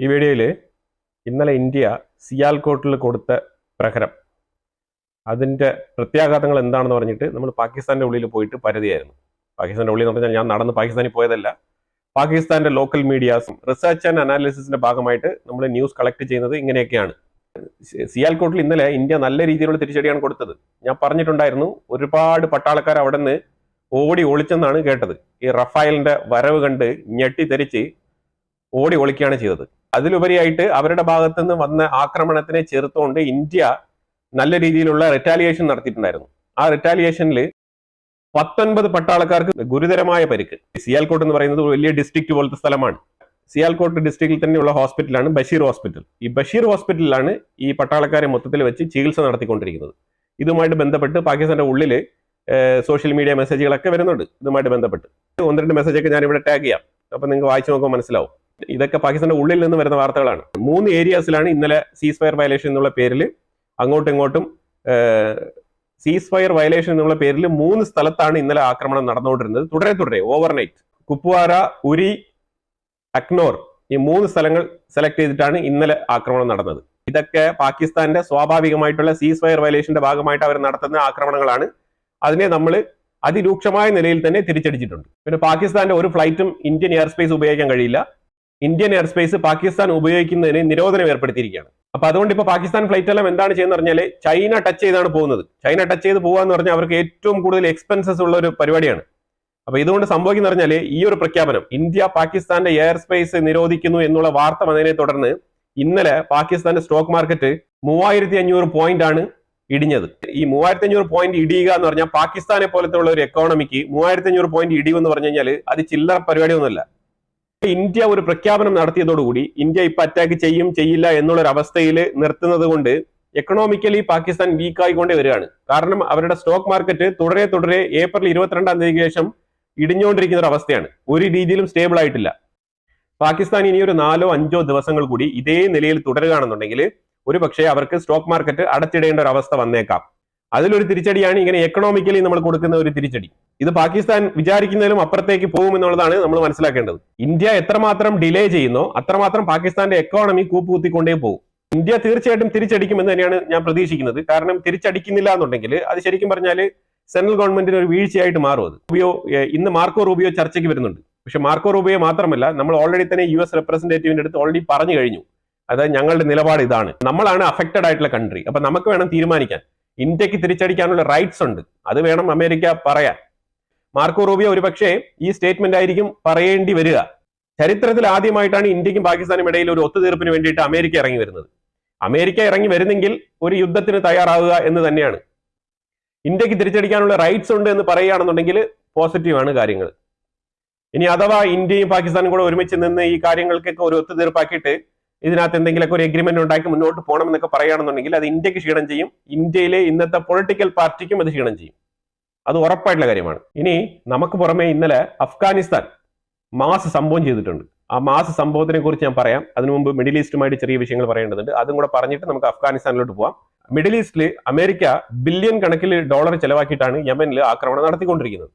ഈ വീഡിയോയിൽ ഇന്നലെ ഇന്ത്യ സിയാൽകോട്ടിൽ കൊടുത്ത പ്രഹരം അതിൻ്റെ പ്രത്യാഘാതങ്ങൾ എന്താണെന്ന് പറഞ്ഞിട്ട് നമ്മൾ പാകിസ്ഥാൻ്റെ ഉള്ളിൽ പോയിട്ട് പരതിയായിരുന്നു. പാകിസ്ഥാൻ്റെ ഉള്ളിൽ എന്ന് പറഞ്ഞാൽ ഞാൻ നടന്ന് പാകിസ്ഥാനിൽ പോയതല്ല. പാകിസ്ഥാൻ്റെ ലോക്കൽ മീഡിയാസും റിസർച്ച് ആൻഡ് അനാലിസിസിന്റെ ഭാഗമായിട്ട് നമ്മൾ ന്യൂസ് കളക്ട് ചെയ്യുന്നത് ഇങ്ങനെയൊക്കെയാണ്. സിയാൽകോട്ടിൽ ഇന്നലെ ഇന്ത്യ നല്ല രീതിയിലുള്ള തിരിച്ചടിയാണ് കൊടുത്തത്. ഞാൻ പറഞ്ഞിട്ടുണ്ടായിരുന്നു, ഒരുപാട് പട്ടാളക്കാർ അവിടെ നിന്ന് ഓടി ഒളിച്ചെന്നാണ് കേട്ടത്. ഈ റഫായലിന്റെ വരവ് കണ്ട് ഞെട്ടിത്തെറിച്ച് ഓടി ഒളിക്കുകയാണ് ചെയ്തത്. അതിലുപരിയായിട്ട് അവരുടെ ഭാഗത്തു നിന്ന് വന്ന ആക്രമണത്തിനെ ചെറുത്തുകൊണ്ട് ഇന്ത്യ നല്ല രീതിയിലുള്ള റിറ്റാലിയേഷൻ നടത്തിയിട്ടുണ്ടായിരുന്നു. ആ റിറ്റാലിയേഷനിൽ 19 പട്ടാളക്കാർക്ക് ഗുരുതരമായ പരിക്ക്. സിയാൽകോട്ട് എന്ന് പറയുന്നത് വലിയ ഡിസ്ട്രിക്ട് പോലത്തെ സ്ഥലമാണ്. സിയാൽകോട്ട് ഡിസ്ട്രിക്റ്റിൽ തന്നെയുള്ള ഹോസ്പിറ്റലാണ് ബഷീർ ഹോസ്പിറ്റൽ. ഈ ബഷീർ ഹോസ്പിറ്റലിലാണ് ഈ പട്ടാളക്കാരെ മൊത്തത്തിൽ വെച്ച് ചികിത്സ നടത്തിക്കൊണ്ടിരിക്കുന്നത്. ഇതുമായിട്ട് ബന്ധപ്പെട്ട് പാകിസ്ഥാന്റെ ഉള്ളിൽ സോഷ്യൽ മീഡിയ മെസ്സേജുകളൊക്കെ വരുന്നുണ്ട്. ഇതുമായിട്ട് ബന്ധപ്പെട്ട് 1-2 മെസ്സേജൊക്കെ ഞാനിവിടെ ടാഗ് ചെയ്യാം, അപ്പൊ നിങ്ങൾക്ക് വായിച്ചു നോക്കുമ്പോൾ മനസ്സിലാവും. ഇതൊക്കെ പാകിസ്ഥാന്റെ ഉള്ളിൽ നിന്ന് വരുന്ന വാർത്തകളാണ്. 3 ഏരിയാസിലാണ് ഇന്നലെ സീസ് ഫയർ വയലേഷൻ എന്നുള്ള പേരിൽ അങ്ങോട്ടും ഇങ്ങോട്ടും സീസ് ഫയർ വയലേഷൻ എന്നുള്ള പേരിൽ 3 സ്ഥലത്താണ് ഇന്നലെ ആക്രമണം നടന്നുകൊണ്ടിരുന്നത്. തുടരെ ഓവർനൈറ്റ് കുപ്വാര, ഉരി, അക്നോർ ഈ 3 സ്ഥലങ്ങൾ സെലക്ട് ചെയ്തിട്ടാണ് ഇന്നലെ ആക്രമണം നടന്നത്. ഇതൊക്കെ പാകിസ്ഥാന്റെ സ്വാഭാവികമായിട്ടുള്ള സീസ് ഫയർ വയലേഷന്റെ ഭാഗമായിട്ട് അവർ നടത്തുന്ന ആക്രമണങ്ങളാണ്. അതിനെ നമ്മൾ അതിരൂക്ഷമായ നിലയിൽ തന്നെ തിരിച്ചടിച്ചിട്ടുണ്ട്. പിന്നെ പാകിസ്ഥാന്റെ ഒരു ഫ്ലൈറ്റും ഇന്ത്യൻ എയർ സ്പേസ് ഉപയോഗിക്കാൻ കഴിയില്ല. ഇന്ത്യൻ എയർ സ്പേസ് പാകിസ്ഥാൻ ഉപയോഗിക്കുന്നതിന് നിരോധനം ഏർപ്പെടുത്തിയിരിക്കുകയാണ്. അപ്പൊ അതുകൊണ്ട് ഇപ്പൊ പാകിസ്ഥാൻ ഫ്ലൈറ്റ് എല്ലാം എന്താണ് ചെയ്യുന്നത് പറഞ്ഞാൽ ചൈന ടച്ച് ചെയ്താണ് പോകുന്നത്. ചൈന ടച്ച് ചെയ്ത് പോകാന്ന് പറഞ്ഞാൽ അവർക്ക് ഏറ്റവും കൂടുതൽ എക്സ്പെൻസസ് ഉള്ള ഒരു പരിപാടിയാണ്. അപ്പൊ ഇതുകൊണ്ട് സംഭവിക്കുന്ന പറഞ്ഞാൽ ഈ ഒരു പ്രഖ്യാപനം, ഇന്ത്യ പാകിസ്ഥാന്റെ എയർ സ്പേസ് നിരോധിക്കുന്നു എന്നുള്ള വാർത്ത വന്നതിനെ തുടർന്ന് ഇന്നലെ പാകിസ്ഥാന്റെ സ്റ്റോക്ക് മാർക്കറ്റ് 3500 പോയിന്റ് ആണ് ഇടിഞ്ഞത്. ഈ 3500 പോയിന്റ് ഇടിയുക എന്ന് പറഞ്ഞാൽ പാകിസ്ഥാനെ പോലത്തെ ഉള്ള ഒരു എക്കോണമിക്ക് 3500 പോയിന്റ് ഇടിവെന്ന് പറഞ്ഞു കഴിഞ്ഞാൽ അത് ചില്ലറ പരിപാടിയൊന്നുമല്ല. ഇന്ത്യ ഒരു പ്രഖ്യാപനം നടത്തിയതോടുകൂടി ഇന്ത്യ ഇപ്പൊ അറ്റാക്ക് ചെയ്യില്ല എന്നുള്ളൊരു അവസ്ഥയിൽ നിർത്തുന്നത് കൊണ്ട് എക്കണോമിക്കലി പാകിസ്ഥാൻ വീക്കായിക്കൊണ്ടേ വരികയാണ്. കാരണം അവരുടെ സ്റ്റോക്ക് മാർക്കറ്റ് തുടരെ ഏപ്രിൽ 22-ാം തീയതിക്ക് ശേഷം ഇടിഞ്ഞുകൊണ്ടിരിക്കുന്ന ഒരു അവസ്ഥയാണ്. ഒരു രീതിയിലും സ്റ്റേബിൾ ആയിട്ടില്ല. പാകിസ്ഥാൻ ഇനി ഒരു 4-5 ദിവസങ്ങൾ കൂടി ഇതേ നിലയിൽ തുടരുകയാണെന്നുണ്ടെങ്കിൽ ഒരു പക്ഷേ അവർക്ക് സ്റ്റോക്ക് മാർക്കറ്റ് അടച്ചിടേണ്ട ഒരു അവസ്ഥ വന്നേക്കാം. അതിലൊരു തിരിച്ചടിയാണ് ഇങ്ങനെ എക്കണോമിക്കലി നമ്മൾ കൊടുക്കുന്ന ഒരു തിരിച്ചടി. ഇത് പാകിസ്ഥാൻ വിചാരിക്കുന്നതിലും അപ്പുറത്തേക്ക് പോകുമെന്നുള്ളതാണ് നമ്മൾ മനസ്സിലാക്കേണ്ടത്. ഇന്ത്യ എത്രമാത്രം ഡിലേ ചെയ്യുന്നോ അത്രമാത്രം പാകിസ്ഥാന്റെ എക്കോണമി കൂപ്പുകുത്തിക്കൊണ്ടേ പോകും. ഇന്ത്യ തീർച്ചയായിട്ടും തിരിച്ചടിക്കുമെന്ന് തന്നെയാണ് ഞാൻ പ്രതീക്ഷിക്കുന്നത്. കാരണം തിരിച്ചടിക്കുന്നില്ല എന്നുണ്ടെങ്കിൽ അത് ശരിക്കും പറഞ്ഞാൽ സെൻട്രൽ ഗവൺമെന്റിന് ഒരു വീഴ്ചയായിട്ട് മാറും. അത് ഇന്ന് മാർക്കോ റൂബിയോ ചർച്ചയ്ക്ക് വരുന്നുണ്ട്. പക്ഷെ മാർക്കോ റൂബിയോ മാത്രമല്ല, നമ്മൾ ഓൾറെഡി തന്നെ US റെപ്രസെന്റേറ്റീവിന്റെ അടുത്ത് ഓൾറെഡി പറഞ്ഞു കഴിഞ്ഞു. അതായത് ഞങ്ങളുടെ നിലപാട് ഇതാണ്, നമ്മളാണ് അഫക്റ്റഡ് ആയിട്ടുള്ള കൺട്രി. അപ്പൊ നമുക്ക് വേണം തീരുമാനിക്കാൻ. ഇന്ത്യക്ക് തിരിച്ചടിക്കാനുള്ള റൈറ്റ്സ് ഉണ്ട്, അത് വേണം അമേരിക്ക പറയാൻ. മാർക്കോ റൂബിയോ ഒരുപക്ഷെ ഈ സ്റ്റേറ്റ്മെന്റ് ആയിരിക്കും പറയേണ്ടി വരിക. ചരിത്രത്തിൽ ആദ്യമായിട്ടാണ് ഇന്ത്യക്കും പാകിസ്ഥാനും ഇടയിൽ ഒരു ഒത്തുതീർപ്പിന് വേണ്ടിയിട്ട് അമേരിക്ക ഇറങ്ങി വരുന്നത്. അമേരിക്ക ഇറങ്ങി വരുന്നെങ്കിൽ ഒരു യുദ്ധത്തിന് തയ്യാറാവുക എന്ന് തന്നെയാണ്. ഇന്ത്യക്ക് തിരിച്ചടിക്കാനുള്ള റൈറ്റ്സ് ഉണ്ട് എന്ന് പറയുകയാണെന്നുണ്ടെങ്കിൽ പോസിറ്റീവാണ് കാര്യങ്ങൾ. ഇനി അഥവാ ഇന്ത്യയും പാകിസ്ഥാനും കൂടെ ഒരുമിച്ച് നിന്ന് ഈ കാര്യങ്ങൾക്കൊക്കെ ഒരു ഒത്തുതീർപ്പാക്കിയിട്ട് ഇതിനകത്ത് എന്തെങ്കിലുമൊക്കെ ഒരു എഗ്രിമെന്റ് ഉണ്ടാക്കി മുന്നോട്ട് പോകണമെന്നൊക്കെ പറയുകയാണെന്നുണ്ടെങ്കിൽ അത് ഇന്ത്യക്ക് ക്ഷീണം ചെയ്യും, ഇന്ത്യയിലെ ഇന്നത്തെ പൊളിറ്റിക്കൽ പാർട്ടിക്കും അത് ക്ഷീണം ചെയ്യും. അത് ഉറപ്പായിട്ടുള്ള കാര്യമാണ്. ഇനി നമുക്ക് പുറമെ ഇന്നലെ അഫ്ഗാനിസ്ഥാൻ മാസ് സംഭവം ചെയ്തിട്ടുണ്ട്. ആ മാസ് സംഭവത്തിനെ കുറിച്ച് ഞാൻ പറയാം. അതിനു മുമ്പ് മിഡിൽ ഈസ്റ്റുമായിട്ട് ചെറിയ വിഷയങ്ങൾ പറയേണ്ടതുണ്ട്. അതും കൂടെ പറഞ്ഞിട്ട് നമുക്ക് അഫ്ഗാനിസ്ഥാനിലോട്ട് പോവാം. മിഡിൽ ഈസ്റ്റിൽ അമേരിക്ക ബില്യൺ കണക്കിൽ ഡോളർ ചെലവാക്കിയിട്ടാണ് യമനിൽ ആക്രമണം നടത്തിക്കൊണ്ടിരിക്കുന്നത്.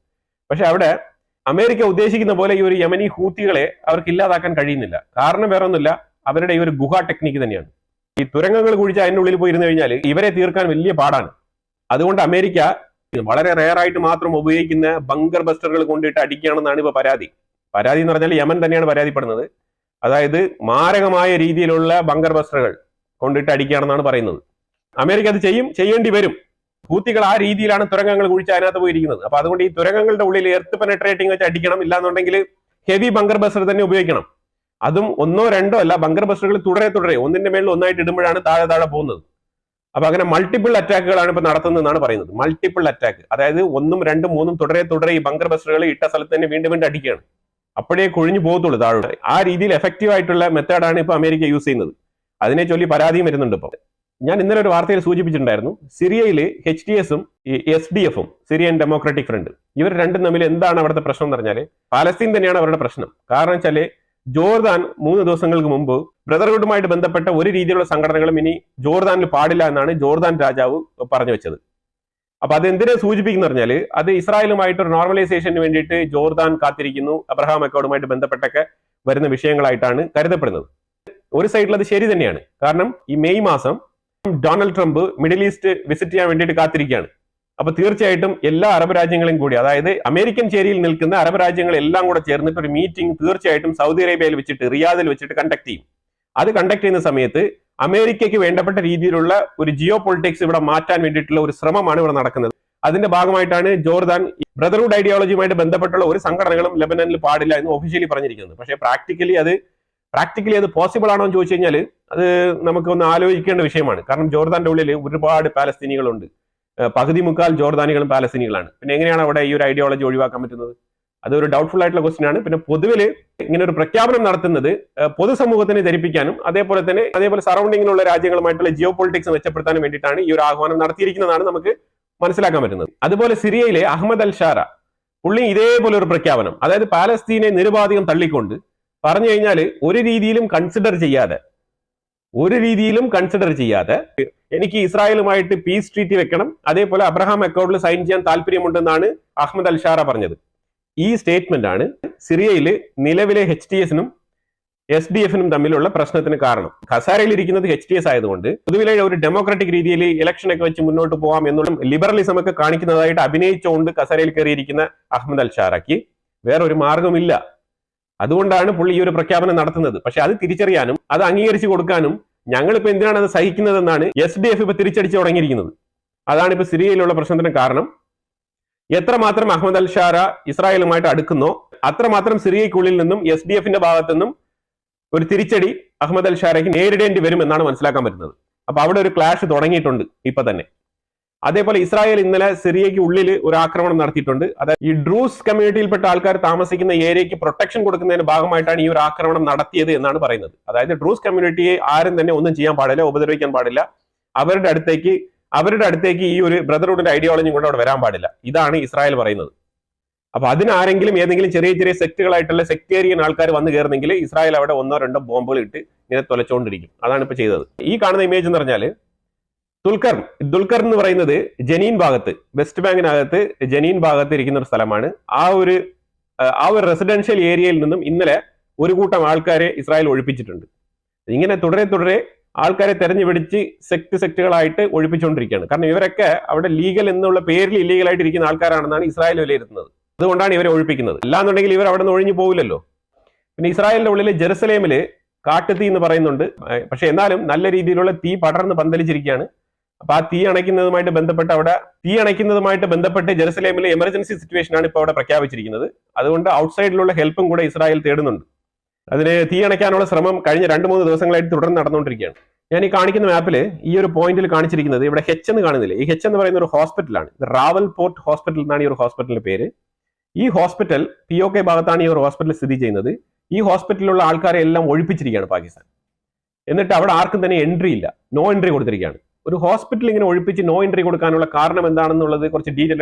പക്ഷെ അവിടെ അമേരിക്ക ഉദ്ദേശിക്കുന്ന പോലെ ഈ ഒരു യമനി ഹൂത്തികളെ അവർക്ക് ഇല്ലാതാക്കാൻ കഴിയുന്നില്ല. കാരണം വേറെ ഒന്നുമില്ല, അവരുടെ ഈ ഒരു ഗുഹ ടെക്നിക്ക് തന്നെയാണ്. ഈ തുരങ്കങ്ങൾ കുഴിച്ച് അതിൻ്റെ ഉള്ളിൽ പോയിരുന്നു കഴിഞ്ഞാൽ ഇവരെ തീർക്കാൻ വലിയ പാടാണ്. അതുകൊണ്ട് അമേരിക്ക വളരെ റെയറായിട്ട് മാത്രം ഉപയോഗിക്കുന്ന ബങ്കർ ബസ്റ്ററുകൾ കൊണ്ടിട്ട് അടിക്കുകയാണെന്നാണ് ഇപ്പൊ പരാതി എന്ന് പറഞ്ഞാൽ യമൻ തന്നെയാണ് പരാതിപ്പെടുന്നത്. അതായത് മാരകമായ രീതിയിലുള്ള ബങ്കർ ബസ്റ്ററുകൾ കൊണ്ടിട്ട് അടിക്കുകയാണെന്നാണ് പറയുന്നത്. അമേരിക്ക അത് ചെയ്യേണ്ടി വരും. ഹൂത്തികൾ ആ രീതിയിലാണ് തുരങ്കങ്ങൾ കുഴിച്ച് അതിനകത്ത് പോയിരിക്കുന്നത്. അപ്പൊ അതുകൊണ്ട് ഈ തുരങ്കങ്ങളുടെ ഉള്ളിൽ എർത്ത് പെനട്രേറ്റിംഗ് വെച്ച് അടിക്കണം. ഇല്ലാന്നുണ്ടെങ്കിൽ ഹെവി ബങ്കർ ബസ്റ്റർ തന്നെ ഉപയോഗിക്കണം. അതും 1-2 അല്ല, ബങ്കർ ബസ്റ്ററുകൾ തുടരെ ഒന്നിന്റെ മേളിൽ ഒന്നായിട്ട് ഇടുമ്പോഴാണ് താഴെ പോകുന്നത്. അപ്പൊ അങ്ങനെ മൾട്ടിപ്പിൾ അറ്റാക്കുകളാണ് ഇപ്പൊ നടത്തുന്നതെന്നാണ് പറയുന്നത്. മൾട്ടിപ്പിൾ അറ്റാക്ക്, അതായത് 1, 2, 3 തുടരെ ഈ ബങ്കർ ബസ്റ്ററുകൾ ഇട്ട സ്ഥലത്ത് തന്നെ വീണ്ടും അടിക്കുകയാണ്. അപ്പോഴേ കൊഴിഞ്ഞു പോകത്തുള്ളൂ താഴെ. ആ രീതിയിൽ എഫക്റ്റീവ് ആയിട്ടുള്ള മെത്തേഡാണ് ഇപ്പൊ അമേരിക്ക യൂസ് ചെയ്യുന്നത്. അതിനെ ചൊല്ലി പരാതിയും വരുന്നുണ്ട്. ഇപ്പൊ ഞാൻ ഇന്നലെ ഒരു വാർത്തയിൽ സൂചിപ്പിച്ചിട്ടുണ്ടായിരുന്നു, സിറിയയിൽ HTS-ഉം SDF-ഉം സിറിയൻ ഡെമോക്രാറ്റിക് ഫ്രണ്ട് ഇവർ രണ്ടും തമ്മിൽ എന്താണ് അവിടുത്തെ പ്രശ്നം എന്ന് പറഞ്ഞാൽ പാലസ്തീൻ തന്നെയാണ് അവരുടെ പ്രശ്നം. കാരണം വെച്ചാല് ജോർദാൻ 3 ദിവസങ്ങൾക്ക് മുമ്പ് ബ്രദർഹുഡുമായിട്ട് ബന്ധപ്പെട്ട ഒരു രീതിയിലുള്ള സംഘടനകളും ഇനി ജോർദാനിൽ പാടില്ല എന്നാണ് ജോർദാൻ രാജാവ് പറഞ്ഞു വെച്ചത്. അപ്പൊ അത് എന്തിനെ സൂചിപ്പിക്കുന്ന പറഞ്ഞാൽ അത് ഇസ്രായേലുമായിട്ട് ഒരു നോർമലൈസേഷന് വേണ്ടിയിട്ട് ജോർദാൻ കാത്തിരിക്കുന്നു. അബ്രഹാം അക്കോർഡുമായിട്ട് ബന്ധപ്പെട്ടൊക്കെ വരുന്ന വിഷയങ്ങളായിട്ടാണ് കരുതപ്പെടുന്നത്. ഒരു സൈഡിൽ അത് ശരി തന്നെയാണ്. കാരണം ഈ മെയ് മാസം Donald Trump middle east visit ചെയ്യാൻ വേണ്ടിയിട്ട് കാത്തിരിക്കുകയാണ്. അപ്പൊ തീർച്ചയായിട്ടും എല്ലാ അറബ് രാജ്യങ്ങളും കൂടി, അതായത് അമേരിക്കൻ ചേരിയിൽ നിൽക്കുന്ന അറബ് രാജ്യങ്ങളെല്ലാം കൂടെ ചേർന്നിട്ട് ഒരു മീറ്റിംഗ് തീർച്ചയായിട്ടും സൗദി അറേബ്യയിൽ വെച്ചിട്ട്, റിയാദിൽ വെച്ചിട്ട് കണ്ടക്ട് ചെയ്യും. അത് കണ്ടക്ട് ചെയ്യുന്ന സമയത്ത് അമേരിക്കയ്ക്ക് വേണ്ടപ്പെട്ട രീതിയിലുള്ള ഒരു ജിയോ പൊളിറ്റിക്സ് ഇവിടെ മാറ്റാൻ വേണ്ടിയിട്ടുള്ള ഒരു ശ്രമമാണ് ഇവിടെ നടക്കുന്നത്. അതിന്റെ ഭാഗമായിട്ടാണ് ജോർദാൻ ബ്രദർഹുഡ് ഐഡിയോളജിയുമായിട്ട് ബന്ധപ്പെട്ടുള്ള ഒരു സംഘടനകളും ലെബനനിൽ പാടില്ല എന്ന് ഒഫീഷ്യലി പറഞ്ഞിരിക്കുന്നത്. പക്ഷേ പ്രാക്ടിക്കലി അത് പോസിബിൾ ആണോ എന്ന് ചോദിച്ചു കഴിഞ്ഞാൽ അത് നമുക്ക് ഒന്ന് ആലോചിക്കേണ്ട വിഷയമാണ്. കാരണം ജോർദാന്റെ ഉള്ളിൽ ഒരുപാട് പാലസ്തീനികളുണ്ട്, പകുതി മുക്കാൽ ജോർദാനികളും പാലസ്തീനികളാണ്. പിന്നെ എങ്ങനെയാണ് അവിടെ ഈ ഒരു ഐഡിയോളജി ഒഴിവാക്കാൻ പറ്റുന്നത്? അതൊരു ഡൗട്ട്ഫുൾ ആയിട്ടുള്ള ക്വസ്റ്റ്യൻ ആണ്. പിന്നെ പൊതുവിൽ ഇങ്ങനെ ഒരു പ്രഖ്യാപനം നടത്തുന്നത് പൊതുസമൂഹത്തിനെ ധരിപ്പിക്കാനും അതേപോലെ സറൗണ്ടിങ്ങിലുള്ള രാജ്യങ്ങളുമായിട്ടുള്ള ജിയോ പൊളിറ്റിക്സ് മെച്ചപ്പെടുത്താനും വേണ്ടിയിട്ടാണ് ഈ ഒരു ആഹ്വാനം നടത്തിയിരിക്കുന്നതാണ് നമുക്ക് മനസ്സിലാക്കാൻ പറ്റുന്നത്. അതുപോലെ സിറിയയിലെ അഹമ്മദ് അൽ ഷാര പുള്ളി ഇതേപോലെ ഒരു പ്രഖ്യാപനം, അതായത് പാലസ്തീനെ നിരുപാധികം തള്ളിക്കൊണ്ട് പറഞ്ഞു കഴിഞ്ഞാൽ ഒരു രീതിയിലും കൺസിഡർ ചെയ്യാതെ എനിക്ക് ഇസ്രായേലുമായിട്ട് പീസ് ട്രീറ്റി വെക്കണം, അതേപോലെ അബ്രഹാം അക്കോർഡിൽ സൈൻ ചെയ്യാൻ താല്പര്യമുണ്ടെന്നാണ് അഹമ്മദ് അൽ ഷാര പറഞ്ഞത്. ഈ സ്റ്റേറ്റ്മെന്റ് ആണ് സിറിയയിൽ നിലവിലെ HTS-നും SDF-നും തമ്മിലുള്ള പ്രശ്നത്തിന് കാരണം. ഖസാരയിൽ ഇരിക്കുന്നത് HTS ആയതുകൊണ്ട് പൊതുവിലെ ഒരു ഡെമോക്രാറ്റിക് രീതിയിൽ ഇലക്ഷൻ ഒക്കെ വെച്ച് മുന്നോട്ട് പോകാം എന്നുള്ള ലിബറലിസം ഒക്കെ കാണിക്കുന്നതായിട്ട് അഭിനയിച്ചുകൊണ്ട് ഖസാരയിൽ കയറിയിരിക്കുന്ന അഹമ്മദ് അൽ ഷാരയ്ക്ക് വേറൊരു മാർഗമില്ല. അതുകൊണ്ടാണ് പുള്ളി ഈ ഒരു പ്രഖ്യാപനം നടത്തുന്നത്. പക്ഷെ അത് തിരിച്ചറിയാനും അത് അംഗീകരിച്ചു കൊടുക്കാനും ഞങ്ങളിപ്പോ എന്തിനാണ് അത് സഹിക്കുന്നതെന്നാണ് SDF ഇപ്പൊ തിരിച്ചടിച്ചു തുടങ്ങിയിരിക്കുന്നത്. അതാണ് ഇപ്പൊ സിറിയയിലുള്ള പ്രശ്നത്തിന് കാരണം. എത്രമാത്രം അഹമ്മദ് അൽ ഷാര ഇസ്രായേലുമായിട്ട് അടുക്കുന്നോ അത്രമാത്രം സിറിയയ്ക്കുള്ളിൽ നിന്നും SDF-ന്റെ ഭാഗത്തു നിന്നും ഒരു തിരിച്ചടി അഹമ്മദ് അൽ ഷാരയ്ക്ക് നേരിടേണ്ടി വരും എന്നാണ് മനസ്സിലാക്കാൻ പറ്റുന്നത്. അപ്പൊ അവിടെ ഒരു ക്ലാഷ് തുടങ്ങിയിട്ടുണ്ട് ഇപ്പൊ തന്നെ. അതേപോലെ ഇസ്രായേൽ ഇന്നലെ സിറിയയ്ക്ക് ഉള്ളിൽ ഒരു ആക്രമണം നടത്തിയിട്ടുണ്ട്. അതായത് ഈ ഡ്രൂസ് കമ്മ്യൂണിറ്റിയിൽപ്പെട്ട ആൾക്കാർ താമസിക്കുന്ന ഏരിയയ്ക്ക് പ്രൊട്ടക്ഷൻ കൊടുക്കുന്നതിന് ഭാഗമായിട്ടാണ് ഈ ഒരു ആക്രമണം നടത്തിയത് എന്നാണ് പറയുന്നത്. അതായത് ഡ്രൂസ് കമ്മ്യൂണിറ്റിയെ ആരും തന്നെ ഒന്നും ചെയ്യാൻ പാടില്ല, ഉപദ്രവിക്കാൻ പാടില്ല, അവരുടെ അടുത്തേക്ക് ഈ ഒരു ബ്രദർഹുഡിന്റെ ഐഡിയോളജി കൊണ്ട് അവിടെ വരാൻ പാടില്ല. ഇതാണ് ഇസ്രായേൽ പറയുന്നത്. അപ്പൊ അതിനാരെങ്കിലും ഏതെങ്കിലും ചെറിയ സെക്റ്റുകളായിട്ടുള്ള സെക്ടേറിയൻ ആൾക്കാർ വന്നു കയറുന്നെങ്കിൽ ഇസ്രായേൽ അവിടെ 1-2 ബോംബുകൾ ഇട്ട് ഇങ്ങനെ തുലച്ചുകൊണ്ടിരിക്കും. അതാണ് ഇപ്പൊ ചെയ്തത്. ഈ കാണുന്ന ഇമേജ് എന്ന് പറഞ്ഞാൽ ദുൽഖർ എന്ന് പറയുന്നത് ജനീൻ ഭാഗത്ത്, വെസ്റ്റ് ബാങ്കിനകത്ത് ജനീൻ ഭാഗത്ത് ഇരിക്കുന്ന ഒരു സ്ഥലമാണ്. ആ ഒരു റെസിഡൻഷ്യൽ ഏരിയയിൽ നിന്നും ഇന്നലെ ഒരു കൂട്ടം ആൾക്കാരെ ഇസ്രായേൽ ഒഴിപ്പിച്ചിട്ടുണ്ട്. ഇങ്ങനെ തുടരെ ആൾക്കാരെ തെരഞ്ഞുപിടിച്ച് സെക്റ്റുകളായിട്ട് ഒഴിപ്പിച്ചുകൊണ്ടിരിക്കുകയാണ്. കാരണം ഇവരൊക്കെ അവിടെ ലീഗൽ എന്നുള്ള പേരിൽ ഇല്ലീഗലായിട്ട് ഇരിക്കുന്ന ആൾക്കാരാണെന്നാണ് ഇസ്രായേൽ വിലയിരുത്തുന്നത്. അതുകൊണ്ടാണ് ഇവരെ ഒഴിപ്പിക്കുന്നത്. അല്ലാന്നുണ്ടെങ്കിൽ ഇവർ അവിടെ നിന്ന് ഒഴിഞ്ഞു പോകില്ലല്ലോ. പിന്നെ ഇസ്രായേലിന്റെ ഉള്ളിൽ ജെറുസലേമില് കാട്ടുതീ എന്ന് പറയുന്നുണ്ട്. പക്ഷെ എന്നാലും നല്ല രീതിയിലുള്ള തീ പടർന്ന് പന്തലിച്ചിരിക്കുകയാണ്. അപ്പൊ ആ തീ അണയ്ക്കുന്നതുമായിട്ട് ബന്ധപ്പെട്ട് ജെറുസലേമിലെ എമർജൻസി സിറ്റുവേഷൻ ആണ് ഇപ്പോൾ അവിടെ പ്രഖ്യാപിച്ചിരിക്കുന്നത്. അതുകൊണ്ട് ഔട്ട്സൈഡിലുള്ള ഹെൽപ്പും കൂടെ ഇസ്രായേൽ തേടുന്നുണ്ട്. അതിന് തീ അണയ്ക്കാനുള്ള ശ്രമം കഴിഞ്ഞ 2-3 ദിവസങ്ങളായിട്ട് തുടർന്ന് നടന്നുകൊണ്ടിരിക്കുകയാണ്. ഞാൻ ഈ കാണിക്കുന്ന മാപ്പിൽ ഈ ഒരു പോയിന്റിൽ കാണിച്ചിരിക്കുന്നത് ഇവിടെ H എന്ന് കാണുന്നില്ല. ഈ H എന്ന് പറയുന്ന ഒരു ഹോസ്പിറ്റലാണ്. റാവൽ പോർട്ട് ഹോസ്പിറ്റൽ എന്നാണ് ഈ ഒരു ഹോസ്പിറ്റലിന്റെ പേര്. ഈ ഹോസ്പിറ്റൽ POK ഭാഗത്താണ് ഈ ഒരു ഹോസ്പിറ്റൽ സ്ഥിതി ചെയ്യുന്നത്. ഈ ഹോസ്പിറ്റലിലുള്ള ആൾക്കാരെ എല്ലാം ഒഴിപ്പിച്ചിരിക്കുകയാണ് പാകിസ്ഥാൻ. എന്നിട്ട് അവിടെ ആർക്കും തന്നെ എൻട്രി ഇല്ല, നോ എൻട്രി കൊടുത്തിരിക്കുകയാണ്. ഒരു ഹോസ്പിറ്റൽ ഇങ്ങനെ ഒഴിപ്പിച്ച് നോ എൻട്രി കൊടുക്കാനുള്ള കാരണം എന്താണെന്നുള്ളത് കുറച്ച്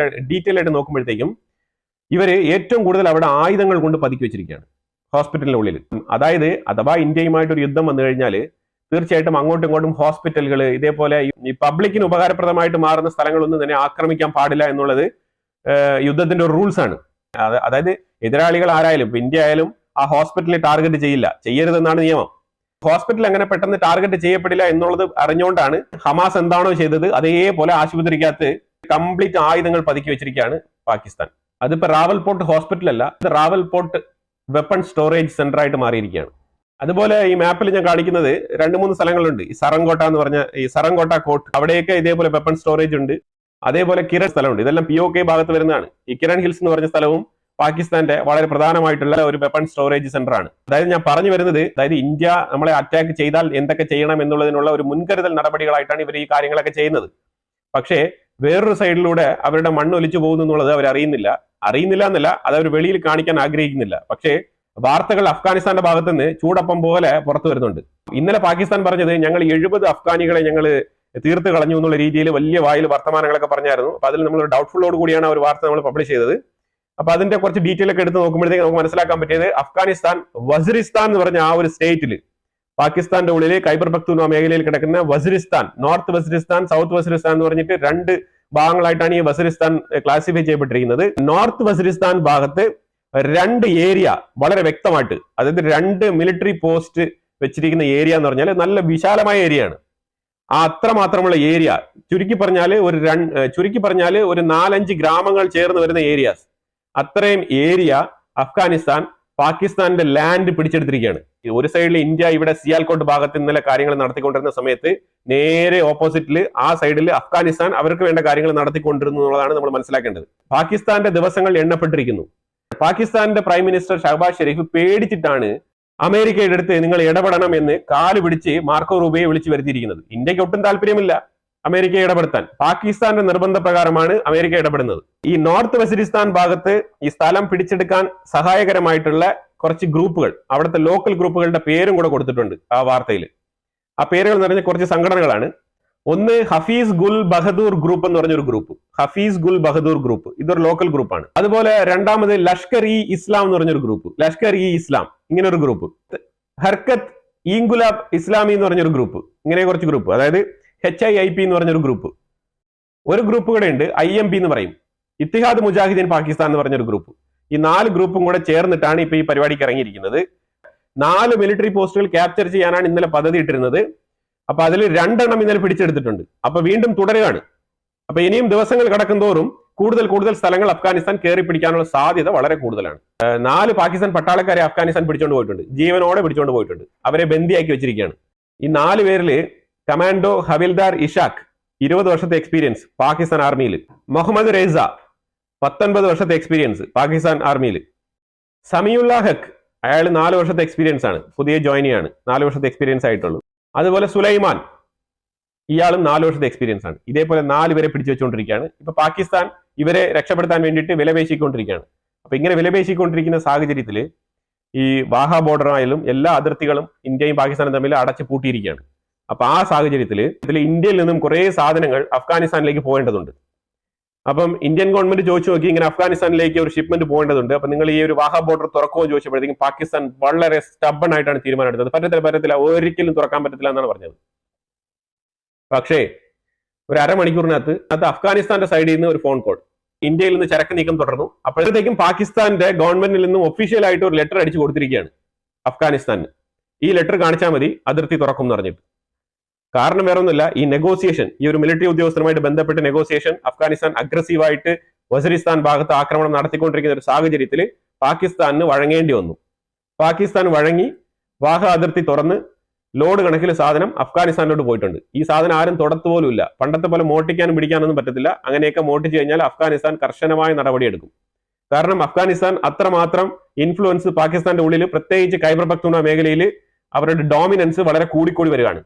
ഡീറ്റെയിൽ ആയിട്ട് നോക്കുമ്പോഴത്തേക്കും ഇവര് ഏറ്റവും കൂടുതൽ അവിടെ ആയുധങ്ങൾ കൊണ്ട് പതുക്കി വെച്ചിരിക്കുകയാണ് ഹോസ്പിറ്റലിന്റെ ഉള്ളിൽ. അതായത് അഥവാ ഇന്ത്യയുമായിട്ട് ഒരു യുദ്ധം വന്നു കഴിഞ്ഞാൽ തീർച്ചയായിട്ടും അങ്ങോട്ടും ഇങ്ങോട്ടും ഹോസ്പിറ്റലുകൾ, ഇതേപോലെ ഈ പബ്ലിക്കിന് ഉപകാരപ്രദമായിട്ട് മാറുന്ന സ്ഥലങ്ങളൊന്നും തന്നെ ആക്രമിക്കാൻ പാടില്ല എന്നുള്ളത് യുദ്ധത്തിന്റെ ഒരു റൂൾസ് ആണ്. അതായത് എതിരാളികൾ ആരായാലും, ഇപ്പൊ ഇന്ത്യ ആയാലും ആ ഹോസ്പിറ്റലിനെ ടാർഗറ്റ് ചെയ്യരുതെന്നാണ് നിയമം. ഹോസ്പിറ്റൽ അങ്ങനെ പെട്ടെന്ന് ടാർഗറ്റ് ചെയ്യപ്പെടില്ല എന്നുള്ളത് അറിഞ്ഞുകൊണ്ടാണ് ഹമാസ് എന്താണോ ചെയ്തത് അതേപോലെ ആശുപത്രിക്കകത്ത് കംപ്ലീറ്റ് ആയുധങ്ങൾ പതുക്കി വെച്ചിരിക്കുകയാണ് പാകിസ്ഥാൻ. അതിപ്പോ റാവൽ പോർട്ട് ഹോസ്പിറ്റൽ അല്ല, ഇത് naval port weapon storage center ആയിട്ട് മാറിയിരിക്കുകയാണ്. അതുപോലെ ഈ മാപ്പിൽ ഞാൻ കാണിക്കുന്നത് 2-3 സ്ഥലങ്ങളുണ്ട്. ഈ സറങ്കോട്ട എന്ന് പറഞ്ഞ ഈ സറങ്കോട്ട കോട്ട്, അവിടെയൊക്കെ ഇതേപോലെ വെപ്പൺ സ്റ്റോറേജ് ഉണ്ട്. അതേപോലെ കിരൺ സ്ഥലമുണ്ട്. ഇതെല്ലാം POK ഭാഗത്ത് വരുന്നതാണ്. ഈ കിരൺ ഹിൽസ് എന്ന് പറഞ്ഞ സ്ഥലവും പാകിസ്ഥാന്റെ വളരെ പ്രധാനമായിട്ടുള്ള ഒരു വെപ്പൺ സ്റ്റോറേജ് സെന്റർ ആണ്. അതായത് ഞാൻ പറഞ്ഞു വരുന്നത്, അതായത് ഇന്ത്യ നമ്മളെ അറ്റാക്ക് ചെയ്താൽ എന്തൊക്കെ ചെയ്യണം എന്നുള്ളതിനുള്ള ഒരു മുൻകരുതൽ നടപടികളായിട്ടാണ് ഇവർ ഈ കാര്യങ്ങളൊക്കെ ചെയ്യുന്നത്. പക്ഷേ വേറൊരു സൈഡിലൂടെ അവരുടെ മണ്ണ് ഒലിച്ചു പോകുന്നു എന്നുള്ളത് അവർ അറിയുന്നില്ല എന്നല്ല, അത് അവർ വെളിയിൽ കാണിക്കാൻ ആഗ്രഹിക്കുന്നില്ല. പക്ഷേ വാർത്തകൾ അഫ്ഗാനിസ്ഥാന്റെ ഭാഗത്ത് നിന്ന് ചൂടപ്പം പോലെ പുറത്തു വരുന്നുണ്ട്. ഇന്നലെ പാകിസ്ഥാൻ പറഞ്ഞത് ഞങ്ങൾ 70 അഫ്ഗാനികളെ ഞങ്ങൾ തീർത്ത് കളഞ്ഞു എന്നുള്ള രീതിയിൽ വലിയ വായിൽ വർത്തമാനങ്ങളൊക്കെ പറഞ്ഞായിരുന്നു. അപ്പൊ അതിൽ നമ്മൾ ഡൗട്ട്ഫുള്ളോട് കൂടിയാണ് ആ ഒരു വാർത്ത നമ്മൾ പബ്ലിഷ് ചെയ്തത്. അപ്പൊ അതിന്റെ കുറച്ച് ഡീറ്റെയിൽ ഒക്കെ എടുത്ത് നോക്കുമ്പോഴത്തേക്ക് നമുക്ക് മനസ്സിലാക്കാൻ പറ്റിയത് അഫ്ഗാനിസ്ഥാൻ വസിറിസ്ഥാൻ എന്ന് പറഞ്ഞ ആ ഒരു സ്റ്റേറ്റിൽ, പാകിസ്ഥാന്റെ ഉള്ളിൽ ഖൈബർ പഖ്തൂൺഖ്വ മേഖലയിൽ കിടക്കുന്ന വസിറിസ്ഥാൻ, നോർത്ത് വസിറിസ്ഥാൻ, സൗത്ത് വസിറിസ്ഥാൻ എന്ന് പറഞ്ഞിട്ട് 2 ഭാഗങ്ങളായിട്ടാണ് ഈ വസിറിസ്ഥാൻ ക്ലാസിഫൈ ചെയ്യപ്പെട്ടിരിക്കുന്നത്. നോർത്ത് വസിറിസ്ഥാൻ ഭാഗത്ത് 2 ഏരിയ വളരെ വ്യക്തമായിട്ട്, അതായത് 2 മിലിറ്ററി പോസ്റ്റ് വെച്ചിരിക്കുന്ന ഏരിയ എന്ന് പറഞ്ഞാൽ നല്ല വിശാലമായ ഏരിയ ആണ്. ആ അത്രമാത്രമുള്ള ഏരിയ ചുരുക്കി പറഞ്ഞാൽ ഒരു 4-5 ഗ്രാമങ്ങൾ ചേർന്ന് വരുന്ന ഏരിയാസ്, അത്രയും ഏരിയ അഫ്ഗാനിസ്ഥാൻ പാകിസ്ഥാന്റെ ലാൻഡ് പിടിച്ചെടുത്തിരിക്കുകയാണ്. ഒരു സൈഡിൽ ഇന്ത്യ ഇവിടെ സിയാൽകോട്ട് ഭാഗത്ത് ഇന്നലെ കാര്യങ്ങൾ നടത്തിക്കൊണ്ടിരുന്ന സമയത്ത് നേരെ ഓപ്പോസിറ്റിൽ ആ സൈഡിൽ അഫ്ഗാനിസ്ഥാൻ അവർക്ക് വേണ്ട കാര്യങ്ങൾ നടത്തിക്കൊണ്ടിരുന്നു എന്നുള്ളതാണ് നമ്മൾ മനസ്സിലാക്കേണ്ടത്. പാകിസ്ഥാന്റെ ദിവസങ്ങൾ എണ്ണപ്പെട്ടിരിക്കുന്നു. പാകിസ്ഥാന്റെ പ്രൈം മിനിസ്റ്റർ ഷഹബാസ് ഷെരീഫ് പേടിച്ചിട്ടാണ് അമേരിക്കയുടെ അടുത്ത് നിങ്ങൾ ഇടപെടണം എന്ന് കാല് പിടിച്ച് മാർക്കോ റൂബിയെ വിളിച്ചു വരുത്തിയിരിക്കുന്നത്. ഇന്ത്യക്ക് ഒട്ടും താല്പര്യമില്ല അമേരിക്കയെ ഇടപെടുത്താൻ. പാകിസ്ഥാന്റെ നിർബന്ധപ്രകാരമാണ് അമേരിക്ക ഇടപെടുന്നത്. ഈ നോർത്ത് വെസിരിസ്ഥാൻ ഭാഗത്ത് ഈ സ്ഥലം പിടിച്ചെടുക്കാൻ സഹായകരമായിട്ടുള്ള കുറച്ച് ഗ്രൂപ്പുകൾ, അവിടുത്തെ ലോക്കൽ ഗ്രൂപ്പുകളുടെ പേരും കൂടെ കൊടുത്തിട്ടുണ്ട് ആ വാർത്തയിൽ. ആ പേരുകൾ നിറഞ്ഞ കുറച്ച് സംഘടനകളാണ്. ഒന്ന് ഹഫീസ് ഗുൽ ബഹദൂർ ഗ്രൂപ്പ് എന്ന് പറഞ്ഞൊരു ഗ്രൂപ്പ്, ഹഫീസ് ഗുൽ ബഹദൂർ ഗ്രൂപ്പ്, ഇതൊരു ലോക്കൽ ഗ്രൂപ്പാണ്. അതുപോലെ രണ്ടാമത് ലഷ്കർ ഇ ഇസ്ലാം എന്ന് പറഞ്ഞൊരു ഗ്രൂപ്പ്, ലഷ്കർ ഇ ഇസ്ലാം ഇങ്ങനെ ഒരു ഗ്രൂപ്പ്. ഹർക്കത്ത് ഈൻഗുലാബ് ഇസ്ലാമി എന്ന് പറഞ്ഞൊരു ഗ്രൂപ്പ്, ഇങ്ങനെ കുറച്ച് ഗ്രൂപ്പ്. അതായത് HIIP എന്ന് പറഞ്ഞൊരു ഗ്രൂപ്പ്. ഒരു ഗ്രൂപ്പ് കൂടെ ഉണ്ട്, IMP എന്ന് പറയും, ഇത്തിഹാദ് മുജാഹിദീൻ പാകിസ്ഥാൻ എന്ന് പറഞ്ഞൊരു ഗ്രൂപ്പ്. ഈ 4 ഗ്രൂപ്പും കൂടെ ചേർന്നിട്ടാണ് ഇപ്പൊ ഈ പരിപാടിക്ക് ഇറങ്ങിയിരിക്കുന്നത്. 4 മിലിറ്ററി പോസ്റ്റുകൾ ക്യാപ്ചർ ചെയ്യാനാണ് ഇന്നലെ പദ്ധതി ഇട്ടിരുന്നത്. അപ്പൊ അതിൽ 2 എണ്ണം ഇന്നലെ പിടിച്ചെടുത്തിട്ടുണ്ട്. അപ്പൊ വീണ്ടും തുടരുകയാണ്. അപ്പൊ ഇനിയും ദിവസങ്ങൾ കടക്കുന്തോറും കൂടുതൽ സ്ഥലങ്ങൾ അഫ്ഗാനിസ്ഥാൻ കയറി പിടിക്കാനുള്ള സാധ്യത വളരെ കൂടുതലാണ്. 4 പാകിസ്ഥാൻ പട്ടാളക്കാരെ അഫ്ഗാനിസ്ഥാൻ പിടിച്ചോണ്ട് പോയിട്ടുണ്ട്, ജീവനോടെ പിടിച്ചോണ്ട് പോയിട്ടുണ്ട്. അവരെ ബന്ദിയാക്കി വെച്ചിരിക്കുകയാണ്. ഈ 4 പേരില് കമാൻഡോ ഹവിൽദാർ ഇഷാഖ് 20 വർഷത്തെ എക്സ്പീരിയൻസ് പാകിസ്ഥാൻ ആർമിയിൽ, മുഹമ്മദ് റേസ 19 വർഷത്തെ എക്സ്പീരിയൻസ് പാകിസ്ഥാൻ ആർമിയിൽ, സമീഉള്ള ഹക്ക് അയാൾ 4 വർഷത്തെ എക്സ്പീരിയൻസ് ആണ്, പുതിയ ജോയിനിയാണ്, 4 വർഷത്തെ എക്സ്പീരിയൻസ് ആയിട്ടുള്ളൂ. അതുപോലെ സുലൈമാൻ, ഇയാളും 4 വർഷത്തെ എക്സ്പീരിയൻസ് ആണ്. ഇതേപോലെ 4 പേരെ പിടിച്ചു വെച്ചുകൊണ്ടിരിക്കുകയാണ്. ഇപ്പൊ പാകിസ്ഥാൻ ഇവരെ രക്ഷപ്പെടുത്താൻ വേണ്ടിയിട്ട് വിലപേശിക്കൊണ്ടിരിക്കുകയാണ്. അപ്പൊ ഇങ്ങനെ വിലപേശിക്കൊണ്ടിരിക്കുന്ന സാഹചര്യത്തിൽ ഈ വാഹ ബോർഡർ ആയാലും എല്ലാ അതിർത്തികളും ഇന്ത്യയും പാകിസ്ഥാനും തമ്മിൽ അടച്ചു പൂട്ടിയിരിക്കുകയാണ്. അപ്പൊ ആ സാഹചര്യത്തിൽ ഇന്ത്യയിൽ നിന്നും കുറെ സാധനങ്ങൾ അഫ്ഗാനിസ്ഥാനിലേക്ക് പോകേണ്ടതുണ്ട്. അപ്പം ഇന്ത്യൻ ഗവൺമെന്റ് ചോദിച്ചു നോക്കി, ഇങ്ങനെ അഫ്ഗാനിസ്ഥാനിലേക്ക് ഒരു ഷിപ്മെന്റ് പോകേണ്ടതുണ്ട്, അപ്പൊ നിങ്ങൾ ഈ ഒരു വാഹ ബോർഡർ തുറക്കുമോ ചോദിച്ചപ്പോഴത്തേക്കും പാകിസ്ഥാൻ വളരെ സ്റ്റബൺ ആയിട്ടാണ് തീരുമാനം എടുത്തത്. പറ്റത്തില്ല, ഒരിക്കലും തുറക്കാൻ പറ്റത്തില്ല എന്നാണ് പറഞ്ഞത്. പക്ഷേ ഒരു അരമണിക്കൂറിനകത്ത് അഫ്ഗാനിസ്ഥാന്റെ സൈഡിൽ നിന്ന് ഒരു ഫോൺ കോൾ, ഇന്ത്യയിൽ നിന്ന് ചരക്ക് നീക്കം തുടർന്നു. അപ്പോഴത്തേക്കും പാകിസ്ഥാന്റെ ഗവൺമെന്റിൽ നിന്നും ഒഫീഷ്യലായിട്ട് ഒരു ലെറ്റർ അടിച്ചു കൊടുത്തിരിക്കുകയാണ് അഫ്ഗാനിസ്ഥാന്. ഈ ലെറ്റർ കാണിച്ചാൽ മതി അതിർത്തി തുറക്കും എന്ന് പറഞ്ഞിട്ട്. കാരണം വേറെ ഒന്നുമില്ല, ഈ നെഗോസിയേഷൻ, ഈ ഒരു മിലിറ്ററി ഉദ്യോഗസ്ഥരുമായിട്ട് ബന്ധപ്പെട്ട് നെഗോസിയേഷൻ അഫ്ഗാനിസ്ഥാൻ അഗ്രസീവായിട്ട് വസീറിസ്ഥാൻ ഭാഗത്ത് ആക്രമണം നടത്തിക്കൊണ്ടിരിക്കുന്ന ഒരു സാഹചര്യത്തിൽ പാകിസ്ഥാനിന് വഴങ്ങേണ്ടി വന്നു. പാകിസ്ഥാൻ വഴങ്ങി വാഹ അതിർത്തി തുറന്ന് ലോഡ് കണക്കിൽ സാധനം അഫ്ഗാനിസ്ഥാനിലോട്ട് പോയിട്ടുണ്ട്. ഈ സാധനം ആരും തൊടത്തു പോലും ഇല്ല. പണ്ടത്തെ പോലെ മോട്ടിക്കാനും പിടിക്കാനൊന്നും പറ്റത്തില്ല. അങ്ങനെയൊക്കെ മോട്ടിച്ചു കഴിഞ്ഞാൽ അഫ്ഗാനിസ്ഥാൻ കർശനമായ നടപടിയെടുക്കും. കാരണം അഫ്ഗാനിസ്ഥാൻ അത്രമാത്രം ഇൻഫ്ലുവൻസ് പാകിസ്ഥാന്റെ ഉള്ളിൽ, പ്രത്യേകിച്ച് ഖൈബർ പഖ്തൂൺഖ്വ മേഖലയിൽ അവരുടെ ഡോമിനൻസ് വളരെ കൂടിക്കൂടി വരികയാണ്.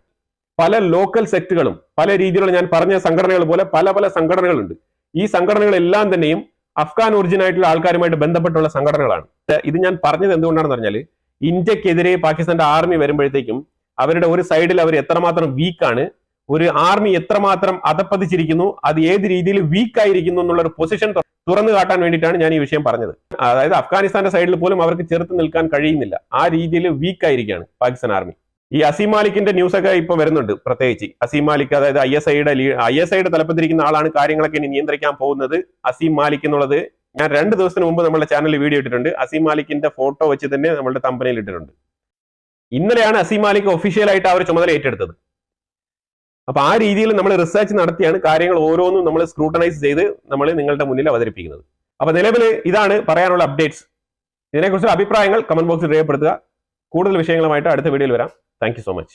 പല ലോക്കൽ സെക്ടുകളും, പല രീതിയിലുള്ള ഞാൻ പറഞ്ഞ സംഘടനകൾ പോലെ പല സംഘടനകളുണ്ട്. ഈ സംഘടനകളെല്ലാം തന്നെയും അഫ്ഗാൻ ഒറിജിൻ ആയിട്ടുള്ള ആൾക്കാരുമായിട്ട് ബന്ധപ്പെട്ടുള്ള സംഘടനകളാണ്. ഇത് ഞാൻ പറഞ്ഞത് എന്തുകൊണ്ടാണെന്ന് പറഞ്ഞാൽ, ഇന്ത്യക്കെതിരെ പാകിസ്ഥാന്റെ ആർമി വരുമ്പോഴത്തേക്കും അവരുടെ ഒരു സൈഡിൽ അവർ എത്രമാത്രം വീക്കാണ്, ഒരു ആർമി എത്രമാത്രം അധപ്പതിച്ചിരിക്കുന്നു, അത് ഏത് രീതിയിൽ വീക്കായിരിക്കുന്നു എന്നുള്ള ഒരു പൊസിഷൻ തുറന്നു കാട്ടാൻ വേണ്ടിയിട്ടാണ് ഞാൻ ഈ വിഷയം പറഞ്ഞത്. അതായത് അഫ്ഗാനിസ്ഥാന്റെ സൈഡിൽ പോലും അവർക്ക് ചെറുത്ത് നിൽക്കാൻ കഴിയുന്നില്ല, ആ രീതിയിൽ വീക്കായിരിക്കുകയാണ് പാകിസ്ഥാൻ ആർമി. ഈ അസീം മാലിക്കിന്റെ ന്യൂസ് ഒക്കെ ഇപ്പൊ വരുന്നുണ്ട്. പ്രത്യേകിച്ച് അസീം മാലിക്, അതായത് ISIയുടെ തലപ്പത്തിരിക്കുന്ന ആളാണ് കാര്യങ്ങളൊക്കെ ഇനി നിയന്ത്രിക്കാൻ പോകുന്നത്. അസീം മാലിക് എന്നുള്ളത് ഞാൻ 2 ദിവസത്തിന് മുമ്പ് നമ്മുടെ ചാനലിൽ വീഡിയോ ഇട്ടിട്ടുണ്ട്. അസീം മാലിക്കിന്റെ ഫോട്ടോ വെച്ച് തന്നെ നമ്മുടെ തമ്പനയിൽ ഇട്ടിട്ടുണ്ട്. ഇന്നലെയാണ് അസീം മാലിക് ഒഫീഷ്യലായിട്ട് ആ ഒരു ചുമതല ഏറ്റെടുത്തത്. അപ്പൊ ആ രീതിയിൽ നമ്മൾ റിസർച്ച് നടത്തിയാണ് കാര്യങ്ങൾ ഓരോന്നും നമ്മൾ സ്ക്രൂട്ടനൈസ് ചെയ്ത് നമ്മൾ നിങ്ങളുടെ മുന്നിൽ അവതരിപ്പിക്കുന്നത്. അപ്പൊ നിലവിൽ ഇതാണ് പറയാനുള്ള അപ്ഡേറ്റ്സ്. ഇതിനെക്കുറിച്ച് അഭിപ്രായങ്ങൾ കമന്റ് ബോക്സിൽ രേഖപ്പെടുത്തുക. കൂടുതൽ വിഷയങ്ങളുമായിട്ട് അടുത്ത വീഡിയോയിൽ വരാം. Thank you so much.